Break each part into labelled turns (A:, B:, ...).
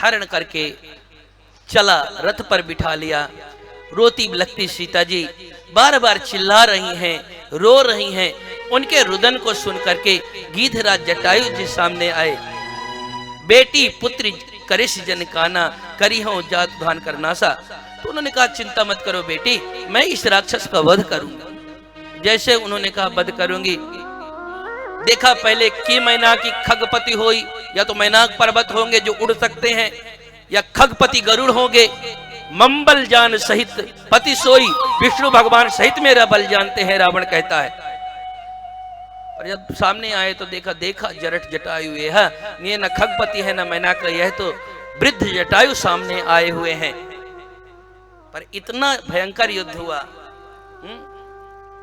A: हरण करके चला, रथ पर बिठा लिया। रोती बिलखती सीता जी बार बार चिल्ला रही हैं, रो रही हैं। उनके रुदन को सुन करके गीधराज जटायु जी सामने आए। बेटी पुत्री करिश जन काना, करी हो जात धान कर नासा। तो उन्होंने कहा चिंता मत करो बेटी, मैं इस राक्षस का वध करूंगा। जैसे उन्होंने कहा वध करूंगी, देखा पहले की मैना की खगपति होई, या तो मैनाक पर्वत होंगे जो उड़ सकते हैं, या खगपति गरुड़ होंगे। मंबल जान सहित पति सोई, विष्णु भगवान सहित मेरा बल जानते हैं, रावण कहता है। और जब सामने आए तो देखा जरठ जटायु ये न खगपति है न मैनाक, यह तो वृद्ध जटायु सामने आए हुए हैं। पर इतना भयंकर युद्ध हुआ।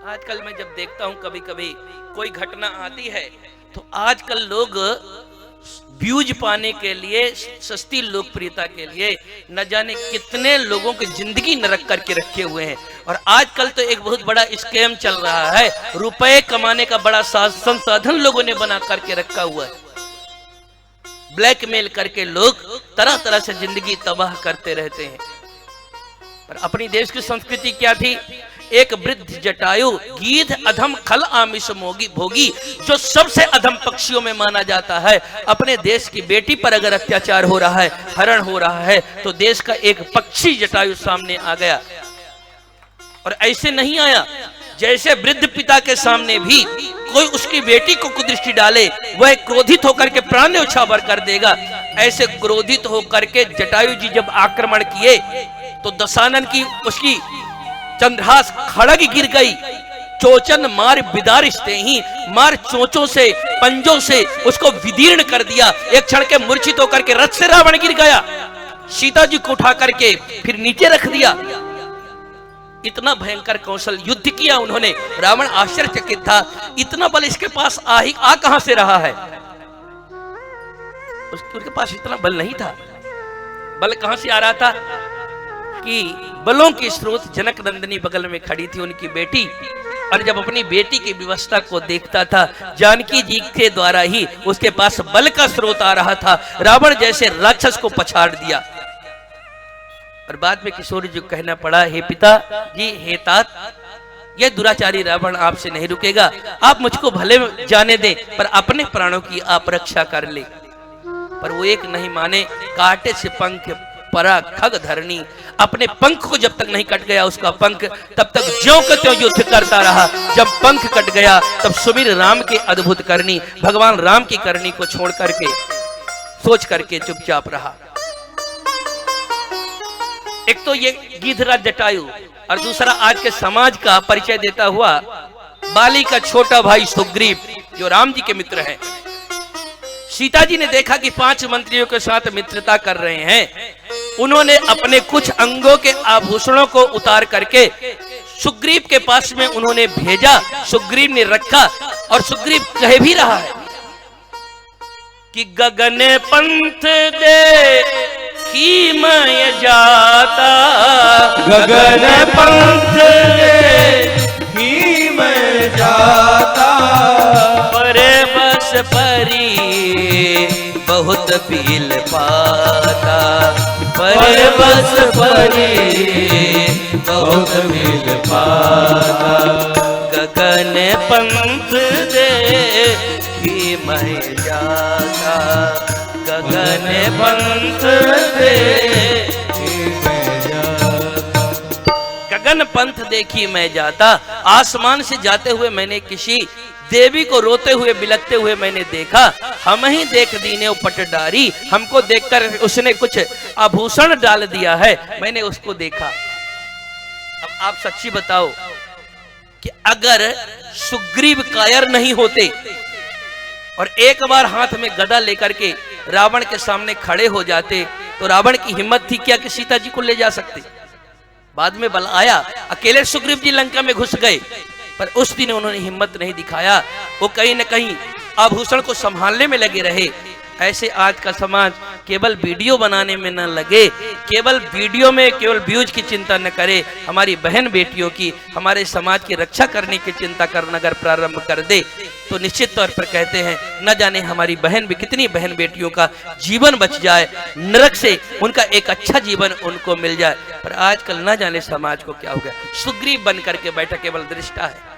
A: आजकल मैं जब देखता हूं कभी कभी कोई घटना आती है, तो आजकल लोग व्यूज पाने के लिए, सस्ती लोकप्रियता के लिए न जाने कितने लोगों की जिंदगी नरक करके रखे हुए हैं। और आजकल तो एक बहुत बड़ा स्कैम चल रहा है, रुपए कमाने का बड़ा संसाधन लोगों ने बना करके रखा हुआ है। ब्लैकमेल करके लोग तरह तरह से जिंदगी तबाह करते रहते हैं। पर अपनी देश की संस्कृति क्या थी? एक वृद्ध जटायु गीध अधम खल आमिष भोगी, जो सबसे अधम पक्षियों में माना जाता है, अपने देश की बेटी पर अगर अत्याचार हो रहा है, हरण हो रहा है, तो देश का एक पक्षी जटायु सामने आ गया। और ऐसे नहीं आया, जैसे वृद्ध पिता के सामने भी कोई उसकी बेटी को कुदृष्टि डाले, वह क्रोधित होकर के प्राण न्यौछावर कर देगा। ऐसे क्रोधित होकर के जटायु जी जब आक्रमण किए, तो दशानन की उसकी चंद्रहास खड़ग गिर गई। चोचन मार बिदारिशते ही, मार चोंचों से, पंजों से उसको विदीर्ण कर दिया। एक क्षण के मूर्छित होकर के रथ से रावण गिर गया। सीता जी को उठा करके फिर नीचे रख दिया। इतना भयंकर कौशल युद्ध किया उन्होंने। रावण आश्चर्यचकित था, इतना बल इसके पास आ कहां से रहा है? उसके पास इतना बल नहीं था। बल कहां से आ रहा था कि बलों की स्रोत जनक नंदिनी बगल में खड़ी थी, उनकी बेटी। और जब अपनी बेटी की व्यवस्था को देखता था, जानकी जी के द्वारा ही उसके पास बल का स्रोत आ रहा था। रावण जैसे राक्षस को पछाड़ दिया। और बाद में किशोर जी को कहना पड़ा, हे पिता जी, हे तात, यह दुराचारी रावण आपसे नहीं रुकेगा। आप मुझको भले जाने दें, पर अपने प्राणों की आप रक्षा कर ले। पर वो एक नहीं माने। काटे से पंख परा खग धरनी, अपने पंख को जब तक नहीं कट गया उसका पंख, तब तक ज्यों का त्यों युद्ध करता रहा। जब पंख कट गया, तब सुमिर राम के अद्भुत करनी, भगवान राम की करनी को छोड़ करके, सोच करके चुपचाप रहा। एक तो ये गीधराज जटायु, और दूसरा आज के समाज का परिचय देता हुआ बाली का छोटा भाई सुग्रीव, जो राम जी के मित्र हैं। सीता जी ने देखा कि 5 मंत्रियों के साथ मित्रता कर रहे हैं। उन्होंने अपने कुछ अंगों के आभूषणों को उतार करके सुग्रीव के पास में उन्होंने भेजा। सुग्रीव ने रखा, और सुग्रीव कह भी रहा है कि गगन पंथ दे की मैं जाता,
B: गगन पंथ दे की मैं जाता,
A: परे बस परी बहुत पील पाता, परे बस परी बहुत पील पाता। गगन पंथ दे की मैं जाता, गगन पंथ दे की मैं जाता। गगन पंथ देखी मैं जाता, आसमान से जाते हुए मैंने किसी देवी को रोते हुए बिलखते हुए मैंने देखा। हम ही देख दीने पटडारी, हमको देखकर उसने कुछ आभूषण डाल दिया है, मैंने उसको देखा। अब आप सच्ची बताओ कि अगर सुग्रीव कायर नहीं होते और एक बार हाथ में गदा लेकर के रावण के सामने खड़े हो जाते, तो रावण की हिम्मत थी क्या कि सीता जी को ले जा सकते? बाद में बल आया, अकेले सुग्रीव जी लंका में घुस गए, पर उस दिन उन्होंने हिम्मत नहीं दिखाया। वो कहीं न कहीं आभूषण को संभालने में लगे रहे। ऐसे आज का समाज केवल वीडियो बनाने में न लगे, केवल वीडियो में केवल व्यूज की चिंता न करे, हमारी बहन बेटियों की, हमारे समाज की रक्षा करने की चिंता करना अगर प्रारंभ कर दे तो निश्चित तौर पर कहते हैं न जाने हमारी बहन भी कितनी बहन बेटियों का जीवन बच जाए, नरक से उनका एक अच्छा जीवन उनको मिल जाए। पर आजकल न जाने समाज को क्या हो गया, सुग्रीव बन करके बैठा केवल दृष्टा है।